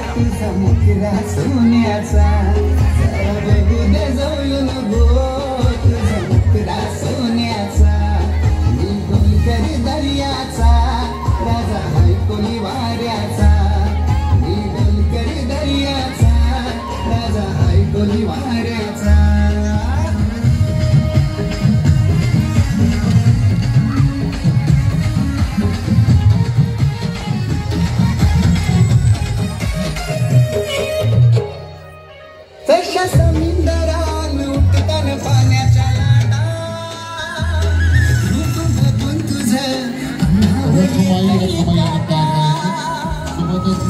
तुझा मुखरा सोन्याचा जरा बघू दे जवळून गो तुझा मुखरा सोन्याचा मी डोलकरी दर्याचा राजा हाय कोली वाऱ्याचा मी डोलकरी दर्याचा राजा हाय कोली वाऱ्याचा तशा समुद्रात उठतान पाण्याच्या लाटा रूप बघून तुझं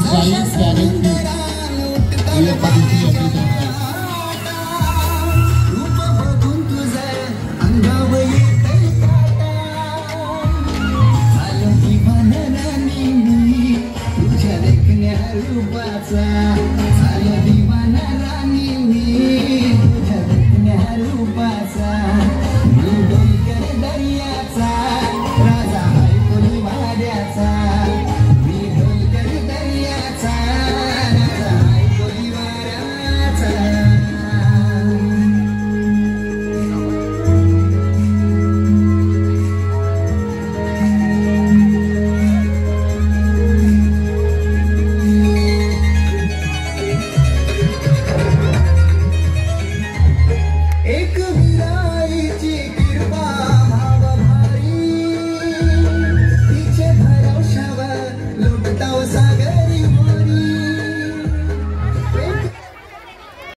तशा समुद्रात उठतान पाण्याच्या लाटा रूप बघून तुझं अंगावर येतंय काटा झालं दिवाना राणी मी तुझ्या देखण्या रूपाचा झालं दिवाना राणी मी तुझ्या देखण्या रूपाचा मी डोलकर दर्याचा राजा हाय कोली वाऱ्याचा मी डोलकर दर्याचा राजा हाय कोली वाऱ्याचा एक विराईची कृपा भाव भारी तिचे भरवशावर लुटताव सागर